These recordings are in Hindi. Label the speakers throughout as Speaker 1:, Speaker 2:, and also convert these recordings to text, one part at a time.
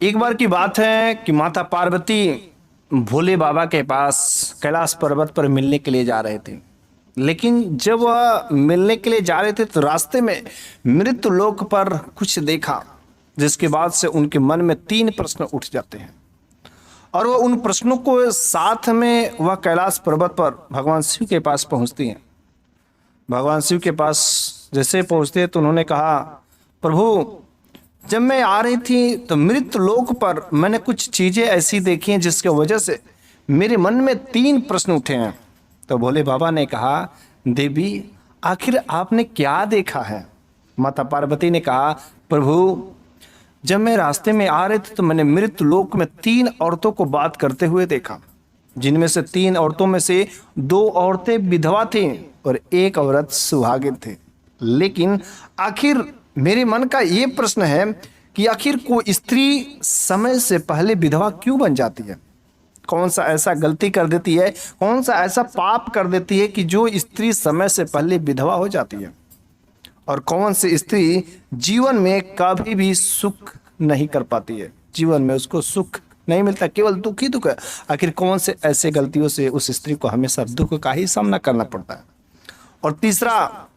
Speaker 1: एक बार की बात है कि माता पार्वती भोले बाबा के पास कैलाश पर्वत पर मिलने के लिए जा रहे थे। लेकिन जब वह मिलने के लिए जा रहे थे तो रास्ते में मृत्यु लोक पर कुछ देखा, जिसके बाद से उनके मन में 3 प्रश्न उठ जाते हैं और वह उन प्रश्नों को साथ में वह कैलाश पर्वत पर भगवान शिव के पास पहुंचती हैं। भगवान शिव के पास जैसे पहुंचते तो उन्होंने कहा, प्रभु जब मैं आ रही थी तो मृत्यु लोक पर मैंने कुछ चीजें ऐसी देखी हैं जिसके वजह से मेरे मन में 3 प्रश्न उठे हैं। तो भोले बाबा ने कहा, देवी आखिर आपने क्या देखा है? माता पार्वती ने कहा, प्रभु जब मैं रास्ते में आ रहे थे तो मैंने मृत्यु लोक में 3 औरतों को बात करते हुए देखा, जिनमें से 3 औरतों में से 2 औरतें विधवा थीं और 1 औरत सुहागिन थी। लेकिन आखिर मेरे मन का ये प्रश्न है कि आखिर कोई स्त्री समय से पहले विधवा क्यों बन जाती है? कौन सा ऐसा गलती कर देती है, कौन सा ऐसा पाप कर देती है कि जो स्त्री समय से पहले विधवा हो जाती है? और कौन सी स्त्री जीवन में कभी भी सुख नहीं कर पाती है? जीवन में उसको सुख नहीं मिलता, केवल दुख ही दुख है। आखिर कौन से ऐसे गलतियों से उस स्त्री को हमेशा दुख का ही सामना करना पड़ता है? और तीसरा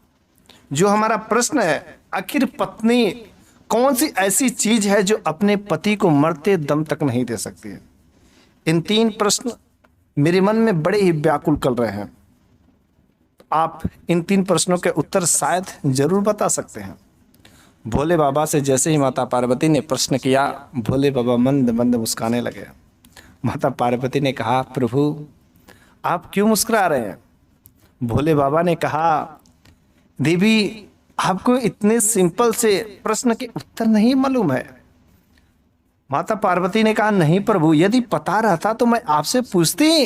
Speaker 1: जो हमारा प्रश्न है, आखिर पत्नी कौन सी ऐसी चीज है जो अपने पति को मरते दम तक नहीं दे सकती है? इन 3 प्रश्न मेरे मन में बड़े ही व्याकुल कर रहे हैं। आप इन 3 प्रश्नों के उत्तर शायद जरूर बता सकते हैं। भोले बाबा से जैसे ही माता पार्वती ने प्रश्न किया, भोले बाबा मंद मंद मुस्काने लगे। माता पार्वती ने कहा, प्रभु आप क्यों मुस्कुरा रहे हैं? भोले बाबा ने कहा, देवी आपको इतने सिंपल से प्रश्न के उत्तर नहीं मालूम है? माता पार्वती ने कहा, नहीं प्रभु, यदि पता रहता तो मैं आपसे पूछती।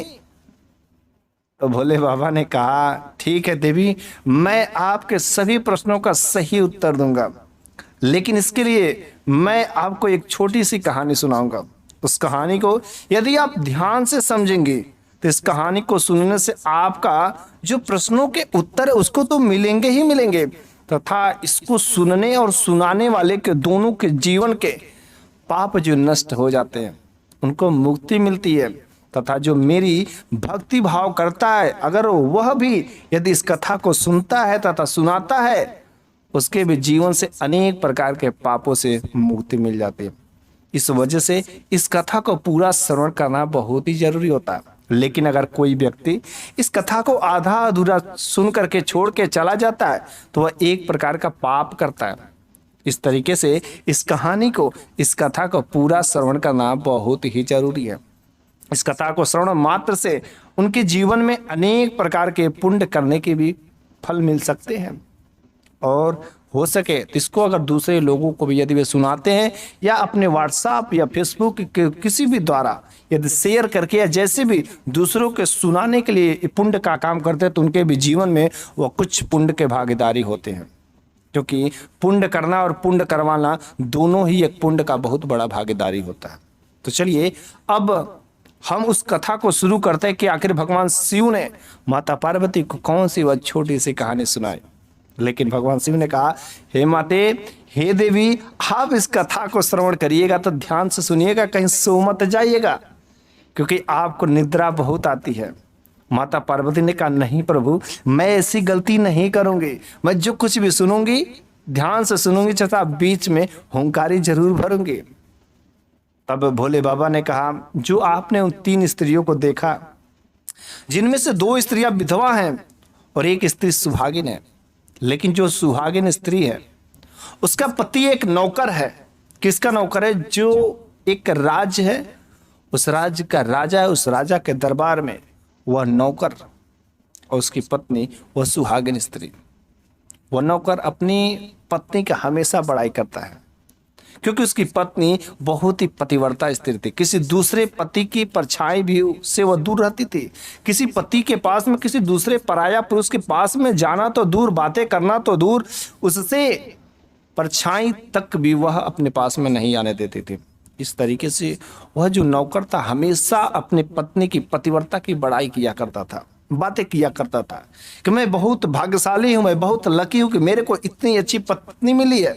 Speaker 1: तो भोले बाबा ने कहा, ठीक है देवी, मैं आपके सभी प्रश्नों का सही उत्तर दूंगा, लेकिन इसके लिए मैं आपको एक छोटी सी कहानी सुनाऊंगा। उस कहानी को यदि आप ध्यान से समझेंगे तो इस कहानी को सुनने से आपका जो प्रश्नों के उत्तर है उसको तो मिलेंगे ही मिलेंगे, तथा इसको सुनने और सुनाने वाले के दोनों के जीवन के पाप जो नष्ट हो जाते हैं उनको मुक्ति मिलती है। तथा जो मेरी भक्ति भाव करता है, अगर वह भी यदि इस कथा को सुनता है तथा सुनाता है, उसके भी जीवन से अनेक प्रकार के पापों से मुक्ति मिल जाती है। इस वजह से इस कथा को पूरा श्रवण करना बहुत ही जरूरी होता है। लेकिन अगर कोई व्यक्ति इस कथा को आधा अधूरा सुन करके छोड़ के चला जाता है तो वह एक प्रकार का पाप करता है। इस तरीके से इस कहानी को, इस कथा को पूरा श्रवण करना बहुत ही जरूरी है। इस कथा को श्रवण मात्र से उनके जीवन में अनेक प्रकार के पुण्य करने के भी फल मिल सकते हैं, और हो सके तो इसको अगर दूसरे लोगों को भी यदि वे सुनाते हैं या अपने व्हाट्सएप या फेसबुक के किसी भी द्वारा यदि शेयर करके या जैसे भी दूसरों के सुनाने के लिए पुण्य का काम करते हैं तो उनके भी जीवन में वह कुछ पुण्य के भागीदारी होते हैं, क्योंकि पुण्य करना और पुण्य करवाना दोनों ही एक पुण्य का बहुत बड़ा भागीदारी होता है। तो चलिए अब हम उस कथा को शुरू करते हैं कि आखिर भगवान शिव ने माता पार्वती को कौन सी वह छोटी सी कहानी सुनाई। लेकिन भगवान शिव ने कहा, हे माते, हे देवी, आप इस कथा को श्रवण करिएगा तो ध्यान से सुनिएगा, कहीं सो मत जाइएगा, क्योंकि आपको निद्रा बहुत आती है। माता पार्वती ने कहा, नहीं प्रभु, मैं ऐसी गलती नहीं करूंगी, मैं जो कुछ भी सुनूंगी ध्यान से सुनूंगी, तथा बीच में हुंकारी जरूर भरूंगी। तब भोले बाबा ने कहा, जो आपने उन 3 स्त्रियों को देखा, जिनमें से 2 स्त्रियां विधवा हैं और 1 स्त्री सुहागिन है, लेकिन जो सुहागिन स्त्री है उसका पति एक नौकर है। किसका नौकर है? जो एक राज्य है, उस राज्य का राजा है, उस राजा के दरबार में वह नौकर और उसकी पत्नी वह सुहागिन स्त्री। वह नौकर अपनी पत्नी का हमेशा बड़ाई करता है, क्योंकि उसकी पत्नी बहुत ही पतिव्रता स्त्री थी। किसी दूसरे पति की परछाई भी से वह दूर रहती थी। किसी पति के पास में किसी दूसरे पराया पुरुष के पास में जाना तो दूर, बातें करना तो दूर, उससे परछाई तक भी वह अपने पास में नहीं आने देती थी। इस तरीके से वह जो नौकर था हमेशा अपनी पत्नी की पतिव्रता की बड़ाई किया करता था, बातें किया करता था कि मैं बहुत भाग्यशाली हूँ, मैं बहुत लकी हूँ कि मेरे को इतनी अच्छी पत्नी मिली है।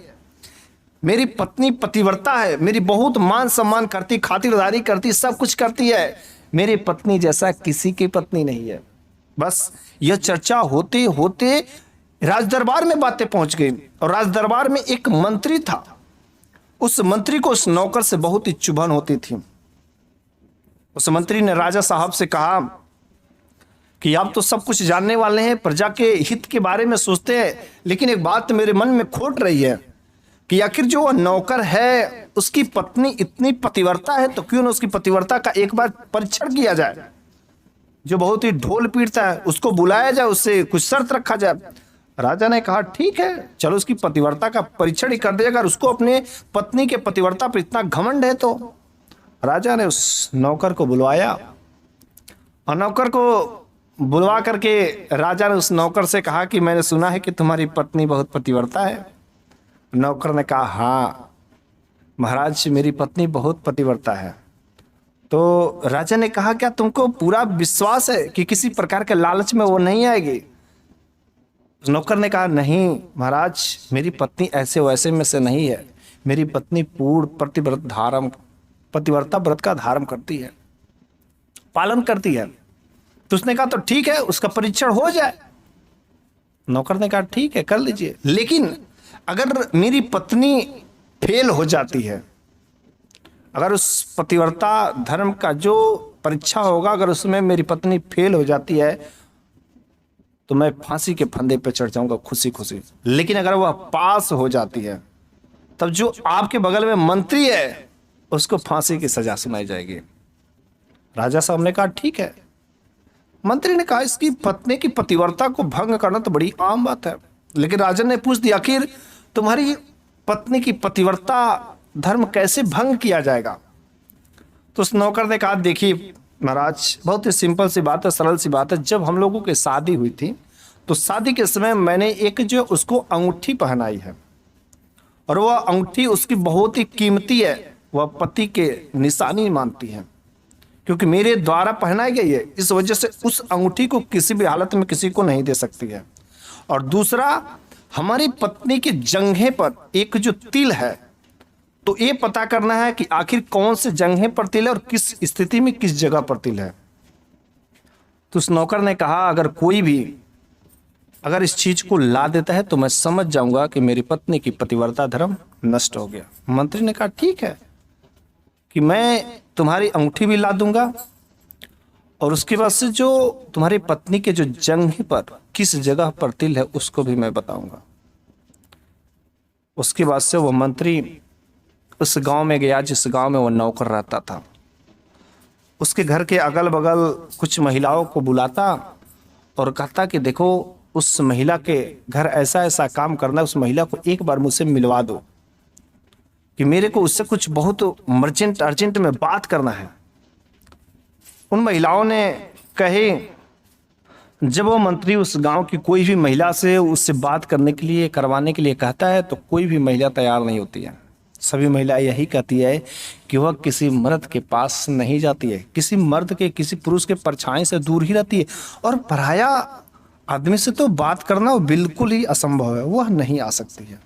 Speaker 1: मेरी पत्नी पतिव्रता है, मेरी बहुत मान सम्मान करती, खातिरदारी करती, सब कुछ करती है। मेरी पत्नी जैसा किसी की पत्नी नहीं है। बस यह चर्चा होते होते राजदरबार में बातें पहुंच गई और राजदरबार में एक मंत्री था। उस मंत्री को उस नौकर से बहुत ही चुभन होती थी। उस मंत्री ने राजा साहब से कहा कि आप तो सब कुछ जानने वाले हैं, प्रजा के हित के बारे में सोचते हैं, लेकिन एक बात मेरे मन में खोट रही है कि आखिर जो वह नौकर है उसकी पत्नी इतनी पतिव्रता है, तो क्यों न उसकी पतिव्रता का एक बार परीक्षण किया जाए। जो बहुत ही ढोल पीटता है उसको बुलाया जाए, उससे कुछ शर्त रखा जाए। राजा ने कहा ठीक है, चलो उसकी पतिव्रता का परीक्षण ही कर दिया। अगर उसको अपने पत्नी के पतिव्रता पर इतना घमंड है तो। राजा ने उस नौकर को बुलवाया और नौकर को बुलवा करके राजा ने उस नौकर से कहा कि मैंने सुना है कि तुम्हारी पत्नी बहुत पतिव्रता है। नौकर ने कहा हाँ महाराज, मेरी पत्नी बहुत पतिव्रता है। तो राजा ने कहा क्या तुमको पूरा विश्वास है कि किसी प्रकार के लालच में वो नहीं आएगी? उस नौकर ने कहा नहीं महाराज, मेरी पत्नी ऐसे वैसे में से नहीं है। मेरी पत्नी पूर्ण पतिव्रता व्रत का धारण करती है, पालन करती है। तो उसने कहा तो ठीक है, उसका परीक्षण हो जाए। नौकर ने कहा ठीक है कर लीजिए, लेकिन अगर मेरी पत्नी फेल हो जाती है, अगर उस पतिव्रता धर्म का जो परीक्षा होगा अगर उसमें मेरी पत्नी फेल हो जाती है तो मैं फांसी के फंदे पे चढ़ जाऊंगा खुशी खुशी। लेकिन अगर वह पास हो जाती है तब जो आपके बगल में मंत्री है उसको फांसी की सजा सुनाई जाएगी। राजा साहब ने कहा ठीक है। मंत्री ने कहा इसकी पत्नी की पतिव्रता को भंग करना तो बड़ी आम बात है, लेकिन राजा ने पूछ दिया आखिर तुम्हारी पत्नी की पतिव्रता धर्म कैसे भंग किया जाएगा? तो उस नौकर ने कहा देखिए महाराज, बहुत ही सिंपल सी बात है, सरल सी बात है। जब हम लोगों की शादी हुई थी तो शादी के समय मैंने एक जो उसको अंगूठी पहनाई है और वह अंगूठी उसकी बहुत ही कीमती है, वह पति के निशानी मानती है क्योंकि मेरे द्वारा पहनाई गई है। इस वजह से उस अंगूठी को किसी भी हालत में किसी को नहीं दे सकती है। और दूसरा, हमारी पत्नी के जंघे पर एक जो तिल है तो ये पता करना है कि आखिर कौन से जंघे पर तिल है और किस स्थिति में किस जगह पर तिल है। तो उस नौकर ने कहा अगर कोई भी अगर इस चीज को ला देता है तो मैं समझ जाऊंगा कि मेरी पत्नी की पतिव्रता धर्म नष्ट हो गया। मंत्री ने कहा ठीक है कि मैं तुम्हारी अंगूठी भी ला दूंगा और उसके बाद से जो तुम्हारी पत्नी के जो जंघे पर किस जगह पर तिल है उसको भी मैं बताऊंगा। उसके बाद से वो मंत्री उस गांव में गया जिस गांव में वो नौकर रहता था। उसके घर के अगल बगल कुछ महिलाओं को बुलाता और कहता कि देखो उस महिला के घर ऐसा ऐसा काम करना है, उस महिला को एक बार मुझसे मिलवा दो कि मेरे को उससे कुछ बहुत अर्जेंट में बात करना है। उन महिलाओं ने कहे, जब वो मंत्री उस गांव की कोई भी महिला से उससे बात करने के लिए करवाने के लिए कहता है तो कोई भी महिला तैयार नहीं होती है। सभी महिलाएं यही कहती है कि वह किसी मर्द के पास नहीं जाती है, किसी मर्द के किसी पुरुष के परछाई से दूर ही रहती है और पराया आदमी से तो बात करना बिल्कुल ही असंभव है, वह नहीं आ सकती है।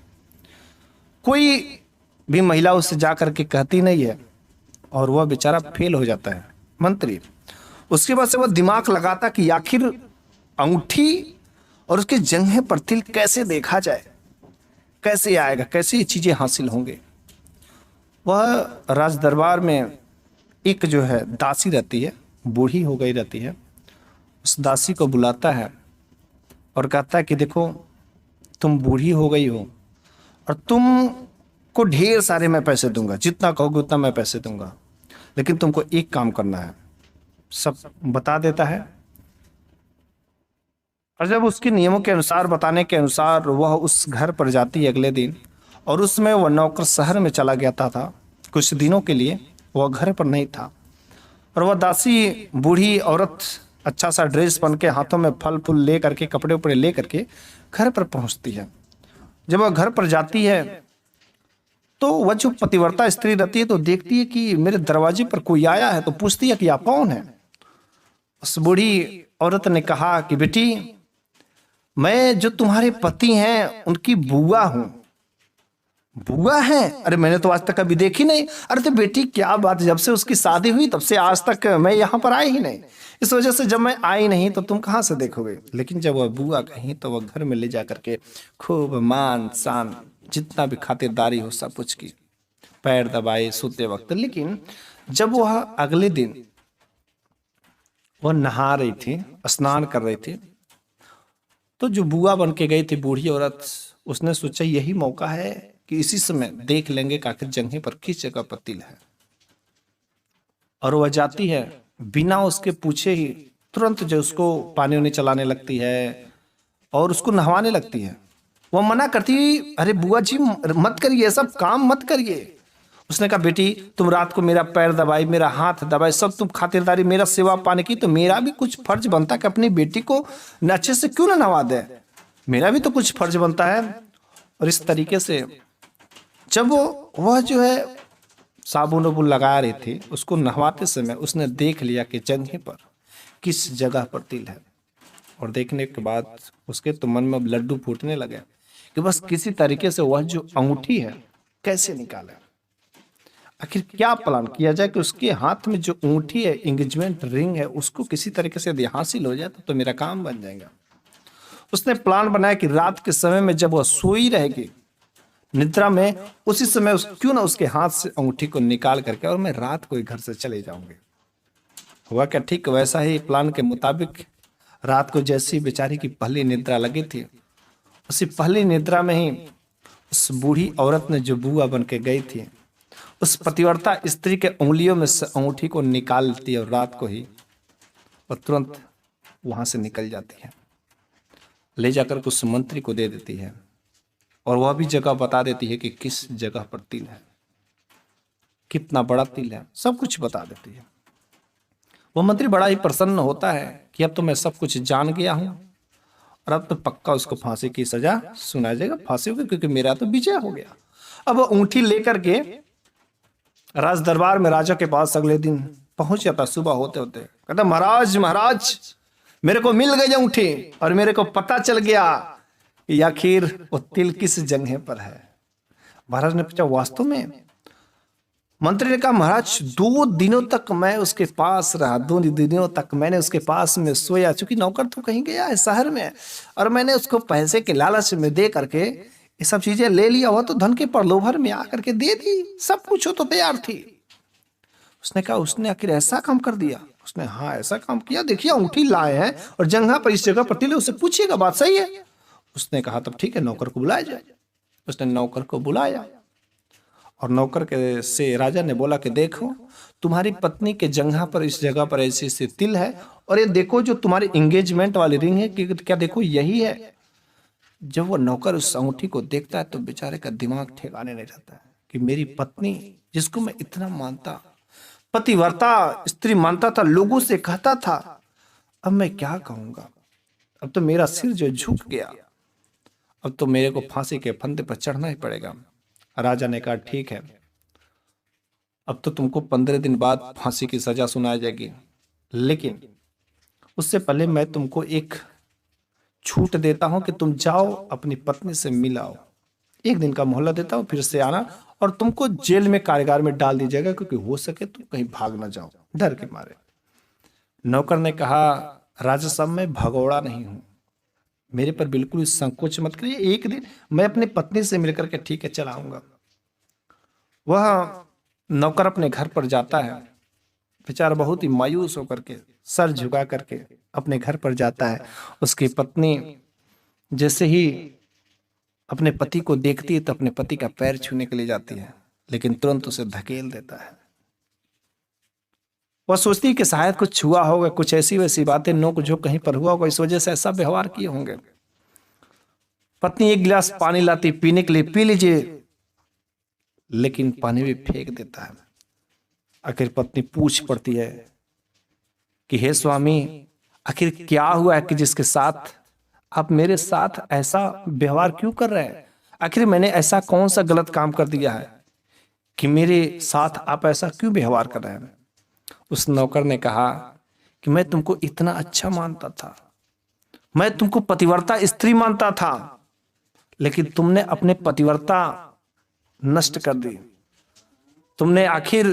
Speaker 1: कोई भी महिला उससे जा करके कहती नहीं है और वह बेचारा फेल हो जाता है मंत्री। उसके बाद से वह दिमाग लगाता कि आखिर अंगूठी और उसके जंघे पर तिल कैसे देखा जाए, कैसे आएगा, कैसे ये चीजें हासिल होंगे। वह राज दरबार में एक जो है दासी रहती है, बूढ़ी हो गई रहती है, उस दासी को बुलाता है और कहता है कि देखो तुम बूढ़ी हो गई हो और तुमको ढेर सारे मैं पैसे दूंगा, जितना कहोगे उतना मैं पैसे दूंगा, लेकिन तुमको एक काम करना है। सब बता देता है और जब उसके नियमों के अनुसार बताने के अनुसार वह उस घर पर जाती है अगले दिन, और उसमें वह नौकर शहर में चला गया था कुछ दिनों के लिए, वह घर पर नहीं था। और वह दासी बूढ़ी औरत अच्छा सा ड्रेस पहन के हाथों में फल फूल ले करके कपड़े उपड़े ले करके घर पर पहुंचती है। जब वह घर पर जाती है तो वह जो पतिव्रता स्त्री रहती है तो देखती है कि मेरे दरवाजे पर कोई आया है, तो पूछती है कि आप कौन है। उस बूढ़ी औरत ने कहा कि बेटी मैं जो तुम्हारे पति हैं उनकी बुआ हूं, बुआ है? अरे मैंने तो आज तक कभी देखी नहीं। अरे तो बेटी क्या बात, जब से उसकी शादी हुई तब से आज तक मैं यहाँ पर आई ही नहीं। इस वजह से जब मैं आई नहीं तो तुम कहाँ से देखोगे। लेकिन जब वह बुआ कहीं तो वह घर में ले जा करके खूब मान शान जितना भी खातिरदारी हो सब कुछ की, पैर दबाए सोते वक्त। लेकिन जब वह अगले दिन वह नहा रही थी, स्नान कर रही थी, तो जो बुआ बन के गई थी बूढ़ी औरत, उसने सोचा यही मौका है कि इसी समय देख लेंगे कि आखिर जंघे पर किस जगह पर तिल है। और वह जाती है बिना उसके पूछे ही, तुरंत जो उसको पानी उनी चलाने लगती है और उसको नहवाने लगती है। वह मना करती, अरे बुआ जी मत करिए, सब काम मत करिए। उसने कहा बेटी तुम रात को मेरा पैर दबाई, मेरा हाथ दबाई, सब तुम खातिरदारी, मेरा सेवा पाने की, तो मेरा भी कुछ फर्ज बनता है कि अपनी बेटी को अच्छे से क्यों ना नहवा दे, मेरा भी तो कुछ फर्ज बनता है। और इस तरीके से जब वह जो है साबुन वबुन लगा रही थी, उसको नहवाते समय उसने देख लिया कि जंघे पर किस जगह पर तिल है। और देखने के बाद उसके तो मन में लड्डू फूटने लगे कि बस किसी तरीके से वह जो अंगूठी है कैसे निकाले, आखिर क्या प्लान किया जाए कि उसके हाथ में जो अंगूठी है, एंगेजमेंट रिंग है, उसको किसी तरीके से यदि हासिल हो जाए तो मेरा काम बन जाएगा। उसने प्लान बनाया कि रात के समय में जब वह सोई रहेगी निद्रा में, उसी समय क्यों ना उसके हाथ से अंगूठी को निकाल करके और मैं रात को ही घर से चले जाऊंगी। हुआ क्या, ठीक वैसा ही प्लान के मुताबिक रात को जैसी बेचारी की पहली निद्रा लगी थी, उसी पहली निद्रा में ही उस बूढ़ी औरत ने जो बुआ बन के गई थी, उस पतिव्रता स्त्री के उंगलियों में से अंगूठी को निकाल लेती है और रात को ही और तुरंत वहां से निकल जाती है, ले जाकर उस मंत्री को दे देती है और वह भी जगह बता देती है कि किस जगह पर तिल है, कितना बड़ा तिल है, सब कुछ बता देती है। वह मंत्री बड़ा ही प्रसन्न होता है कि अब तो मैं सब कुछ जान गया हूं और अब तो पक्का उसको फांसी की सजा सुनाया जाएगा, फांसी होगी, क्योंकि मेरा तो विजय हो गया। अब वह ऊँटी लेकर के राज दरबार में राजा के पास अगले दिन पहुंच जाता, सुबह होते होते कहता महाराज महाराज मेरे को मिल गई अंगूठी और मेरे को पता चल गया कि आखिर वो तिल किस जगह पर है। महाराज ने पूछा वास्तव में? मंत्री ने कहा महाराज 2 दिनों तक मैं उसके पास रहा, 2 दिनों तक मैंने उसके पास में सोया, चूंकि नौकर तो कहीं गया है शहर में, और मैंने उसको पैसे के लालच में दे करके ये सब चीजें ले लिया, हुआ तो धन के प्रलोभन में आकर के दे दी, सब कुछ हो तो तैयार थी। उसने कहा उसने आखिर ऐसा काम कर दिया? उसने हाँ ऐसा काम किया, देखिए अंगूठी लाए हैं और जंघा पर इस जगह पर तिल है, उससे पूछिएगा बात सही है। उसने कहा तब ठीक है नौकर को बुलाया जाए। उसने नौकर को बुलाया और नौकर के से राजा ने बोला कि देखो तुम्हारी पत्नी के जंघा पर इस जगह पर ऐसे ऐसे तिल है, और ये देखो जो तुम्हारी एंगेजमेंट वाली रिंग है कि क्या देखो यही है। जब वो नौकर उस अंगूठी को देखता है तो बेचारे का दिमाग ठिकाने नहीं रहता है कि मेरी पत्नी जिसको मैं इतना मानता, पतिव्रता स्त्री मानता था, लोगों से कहता था, अब मैं क्या कहूंगा, अब तो मेरा सिर जो झुक गया, अब तो मेरे को फांसी के फंदे पर चढ़ना ही पड़ेगा। राजा ने कहा ठीक है अब तो तुमको 15 दिन बाद फांसी की सजा सुनाई जाएगी, लेकिन उससे पहले मैं तुमको एक छूट देता हूं कि तुम जाओ अपनी पत्नी से मिलाओ, 1 दिन का मोहलत देता हूं, फिर से आना और तुमको जेल में कारागार में डाल दी जाएगा, क्योंकि हो सके तुम कहीं भाग ना जाओ डर के मारे। नौकर ने कहा राजा साहब मैं भगोड़ा नहीं हूं, मेरे पर बिल्कुल संकोच मत करिए, 1 दिन मैं अपनी पत्नी से मिलकर के ठीक है चलाऊंगा। वह नौकर अपने घर पर जाता है, बेचारा बहुत ही मायूस होकर के सर झुका करके अपने घर पर जाता है। उसकी पत्नी जैसे ही अपने पति को देखती है तो अपने पति का पैर छूने के लिए जाती है, लेकिन तुरंत उसे धकेल देता है। वह सोचती है कि शायद कुछ छुआ होगा, कुछ ऐसी वैसी बातें नोक झोंक कहीं पर हुआ होगा, इस वजह से ऐसा व्यवहार किए होंगे। पत्नी 1 गिलास पानी लाती पीने के लिए, पी लीजिए, लेकिन पानी भी फेंक देता है। आखिर पत्नी पूछ पड़ती है कि हे स्वामी आखिर क्या हुआ है कि जिसके साथ आप मेरे साथ ऐसा व्यवहार क्यों कर रहे हैं, आखिर मैंने ऐसा कौन सा गलत काम कर दिया है कि मेरे साथ आप ऐसा क्यों व्यवहार कर रहे हैं। उस नौकर ने कहा कि मैं तुमको इतना अच्छा मानता था, मैं तुमको पतिव्रता स्त्री मानता था, लेकिन तुमने अपने पतिव्रता नष्ट कर दी, तुमने आखिर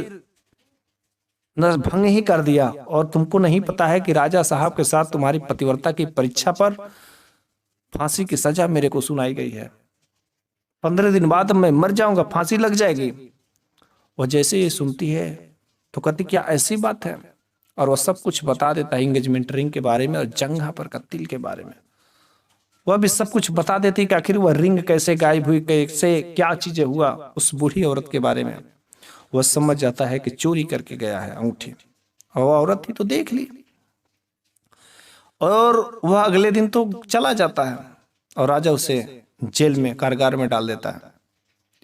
Speaker 1: भंग ही कर दिया। और तुमको नहीं पता है कि राजा साहब के साथ तुम्हारी पतिव्रता की परीक्षा पर फांसी की सजा मेरे को सुनाई गई है। 15 दिन बाद मैं मर जाऊंगा, फांसी लग जाएगी। वो जैसे ये सुनती है तो कहती क्या ऐसी बात है, और वो सब कुछ बता देता है, एंगेजमेंट रिंग के बारे में और जंघा पर का तिल के बारे में। वह भी सब कुछ बता देती कि आखिर वह रिंग कैसे गायब हुई, कैसे क्या चीजें हुआ उस बूढ़ी औरत के बारे में। वह समझ जाता है कि चोरी करके गया है अंगूठी, और वह औरत थी तो देख ली। और वह अगले दिन तो चला जाता है और राजा उसे जेल में, कारागार में डाल देता है।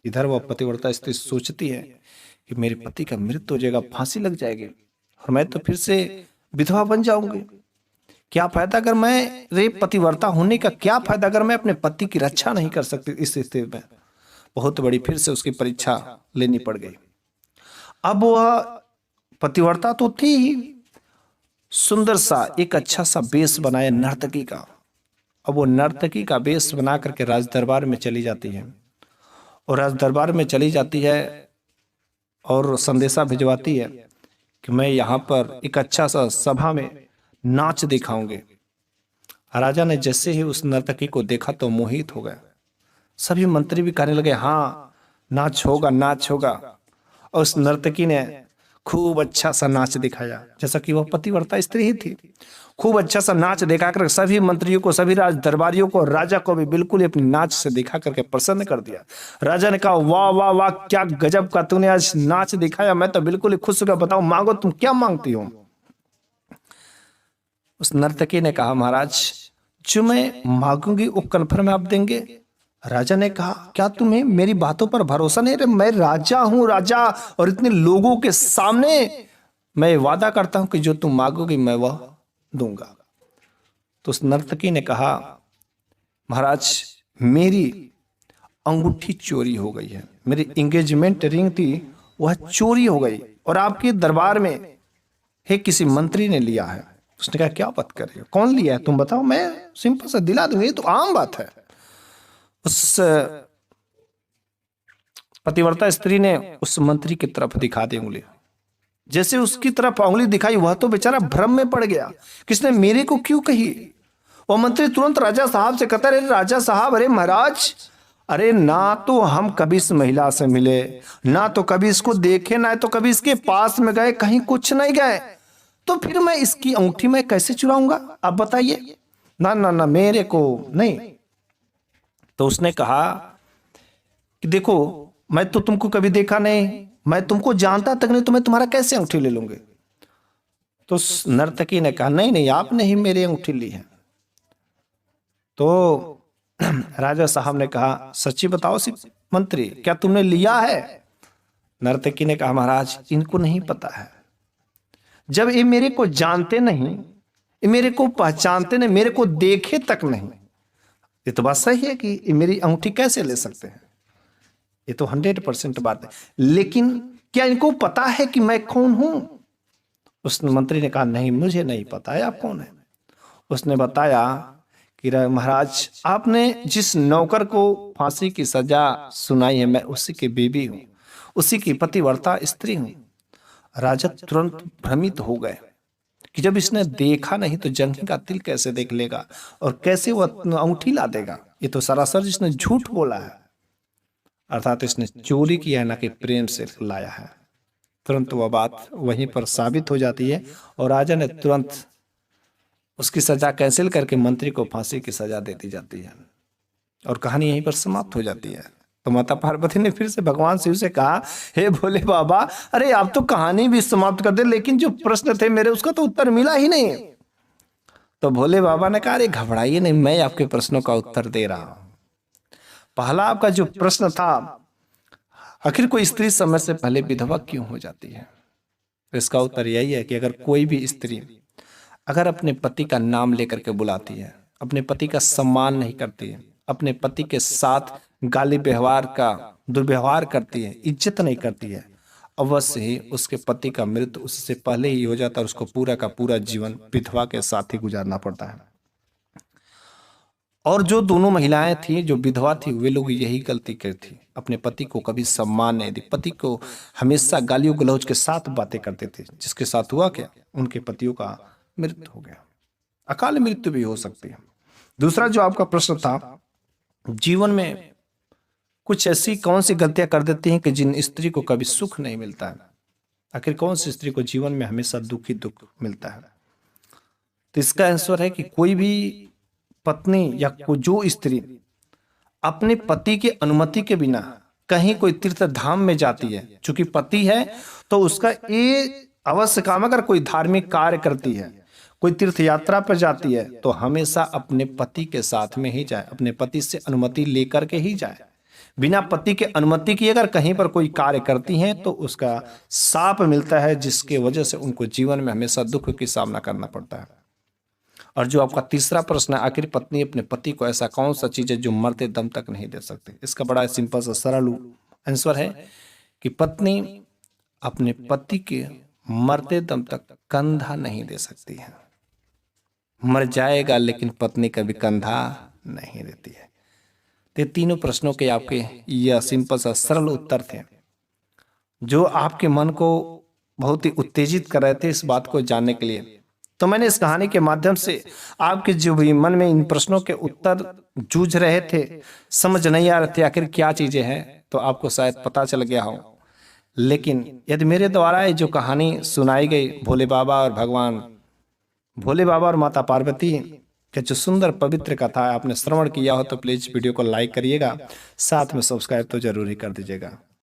Speaker 1: इधर वह पतिव्रता स्त्री सोचती है कि मेरे पति का मृत्यु हो जाएगा, फांसी लग जाएगी और मैं तो फिर से विधवा बन जाऊंगी। क्या फायदा अगर मैं रे पतिव्रता होने का, क्या फायदा अगर मैं अपने पति की रक्षा नहीं कर सकती। इस स्थिति में बहुत बड़ी फिर से उसकी परीक्षा लेनी पड़ गई। अब वह पतिव्रता तो थी ही, सुंदर सा एक अच्छा सा वेश बनाया नर्तकी का। अब वो नर्तकी का वेश बना करके राज दरबार में चली जाती है, और राज दरबार में चली जाती है और संदेशा भिजवाती है कि मैं यहाँ पर एक अच्छा सा सभा में नाच दिखाऊंगे। राजा ने जैसे ही उस नर्तकी को देखा तो मोहित हो गया। सभी मंत्री भी कहने लगे हाँ नाच होगा, नाच होगा। और उस नर्तकी ने खूब अच्छा सा नाच दिखाया, जैसा कि वह पतिव्रता स्त्री ही थी। खूब अच्छा सा नाच दिखा कर सभी मंत्रियों को, सभी राज दरबारियों को, राजा को भी बिल्कुल अपनी नाच से दिखा करके प्रसन्न कर दिया। राजा ने कहा वाह वाह वाह, क्या गजब का तूने आज नाच दिखाया, मैं तो बिल्कुल ही खुश हो गया। बताओ मांगो, तुम क्या मांगती हो। उस नर्तकी ने कहा महाराज जो मैं मांगूंगी वो कन्फर्म आप देंगे। राजा ने कहा क्या तुम्हें मेरी बातों पर भरोसा नहीं? मैं राजा हूं, राजा, और इतने लोगों के सामने मैं वादा करता हूं कि जो तुम मांगोगी मैं वह दूंगा। तो उस नर्तकी ने कहा महाराज मेरी अंगूठी चोरी हो गई है, मेरी एंगेजमेंट रिंग थी वह चोरी हो गई, और आपके दरबार में है किसी मंत्री ने लिया है। उसने कहा क्या बात कर रहे हो, कौन लिया है तुम बताओ, मैं सिंपल से दिला दूंगी, ये तो आम बात है। उस पतिव्रता स्त्री ने उस मंत्री की तरफ दिखा दी उंगली। जैसे उसकी तरफ उंगली दिखाई वह तो बेचारा भ्रम में पड़ गया, किसने मेरे को क्यों कही। वह मंत्री तुरंत राजा साहब से कहता है राजा साहब, अरे महाराज, अरे ना तो हम कभी इस महिला से मिले, ना तो कभी इसको देखे, ना तो कभी इसके पास में गए, कहीं कुछ नहीं गए, तो फिर मैं इसकी अंगूठी में कैसे चुराऊंगा आप बताइए। ना ना ना मेरे को नहीं। तो उसने कहा कि देखो मैं तो तुमको कभी देखा नहीं, मैं तुमको जानता तक नहीं, तो मैं तुम्हारा कैसे अंगूठी ले लूंगी। तो उस नर्तकी ने कहा नहीं नहीं आपने ही मेरी अंगूठी ली है। तो राजा साहब ने कहा सच्ची बताओ मंत्री क्या तुमने लिया है। नर्तकी ने कहा महाराज इनको नहीं पता है, जब ये मेरे को जानते नहीं, ये मेरे को पहचानते नहीं, मेरे को देखे तक नहीं, ये तो बात सही है कि ये मेरी अंगूठी कैसे ले सकते हैं, ये तो 100% बात है, लेकिन क्या इनको पता है कि मैं कौन हूं। उस मंत्री ने कहा नहीं मुझे नहीं पता है आप कौन है। उसने बताया कि महाराज आपने जिस नौकर को फांसी की सजा सुनाई है मैं उसी की बीवी हूं, उसी की पतिव्रता स्त्री हूं। राजा तुरंत भ्रमित हो गए कि जब इसने देखा नहीं तो जंघी का तिल कैसे देख लेगा और कैसे वह अंगूठी ला देगा, ये तो सरासर जिसने झूठ बोला है, अर्थात इसने चोरी किया ना कि प्रेम से लाया है। तुरंत वह बात वहीं पर साबित हो जाती है और राजा ने तुरंत उसकी सजा कैंसिल करके मंत्री को फांसी की सजा दे दी जाती है और कहानी यहीं पर समाप्त हो जाती है। तो माता पार्वती ने फिर से भगवान शिव से कहा हे भोले बाबा, अरे आप तो कहानी भी समाप्त कर दे, लेकिन जो प्रश्न थे मेरे उसका तो उत्तर मिला ही नहीं। तो भोले बाबा ने कहा अरे घबराइए नहीं, मैं आपके प्रश्नों का उत्तर दे रहा हूं। पहला आपका जो प्रश्न था आखिर कोई स्त्री समय से पहले विधवा क्यों हो जाती है, तो इसका उत्तर यही है कि अगर कोई भी स्त्री अगर अपने पति का नाम लेकर के बुलाती है, अपने पति का सम्मान नहीं करती है, अपने पति के साथ गाली व्यवहार का दुर्व्यवहार करती है, इज्जत नहीं करती है, अवश्य ही उसके पति का मृत्यु उससे पहले ही हो जाता है और उसको पूरा का पूरा जीवन विधवा के साथ ही गुजारना पड़ता है। और जो दोनों महिलाएं थी, जो विधवा थी, वे लोग यही गलती की थी, अपने पति को कभी सम्मान नहीं दी, पति को हमेशा गालियों गलौज के साथ बातें करते थे, जिसके साथ हुआ क्या, उनके पतियों का मृत्यु हो गया। अकाल मृत्यु भी हो सकती है। दूसरा जो आपका प्रश्न था, जीवन में कुछ ऐसी कौन सी गलतियां कर देती हैं कि जिन स्त्री को कभी सुख नहीं मिलता है। आखिर कौन सी स्त्री को जीवन में हमेशा दुख ही दुख मिलता है? तो इसका आंसर है कि कोई भी पत्नी या जो स्त्री अपने पति की अनुमति के बिना कहीं कोई तीर्थ धाम में जाती है, चूंकि पति है तो उसका ये अवश्य काम, अगर कोई धार्मिक कार्य करती है, कोई तीर्थ यात्रा पर जाती है, तो हमेशा अपने पति के साथ में ही जाए, अपने पति से अनुमति लेकर के ही जाए। बिना पति के अनुमति के अगर कहीं पर कोई कार्य करती हैं तो उसका शाप मिलता है, जिसके वजह से उनको जीवन में हमेशा दुख की सामना करना पड़ता है। और जो आपका तीसरा प्रश्न है, आखिर पत्नी अपने पति को ऐसा कौन सा चीज है जो मरते दम तक नहीं दे सकती? इसका बड़ा सिंपल सा सरल आंसर है कि पत्नी अपने पति के मरते दम तक कंधा नहीं दे सकती है। मर जाएगा लेकिन पत्नी कभी कंधा नहीं देती है। तो तीनों प्रश्नों के आपके यह सिंपल सा सरल उत्तर थे, जो आपके मन को बहुत ही उत्तेजित कर रहे थे इस बात को जानने के लिए। तो मैंने इस कहानी के माध्यम से आपके जो भी मन में इन प्रश्नों के उत्तर जूझ रहे थे, समझ नहीं आ रहे थे आखिर क्या चीजें हैं, तो आपको शायद पता चल गया हो। लेकिन यदि मेरे द्वारा ये जो कहानी सुनाई गई, भोले बाबा और माता पार्वती के जो सुंदर पवित्र कथा आपने श्रवण किया हो, तो प्लीज वीडियो को लाइक करिएगा, साथ में सब्सक्राइब तो जरूर ही कर दीजिएगा।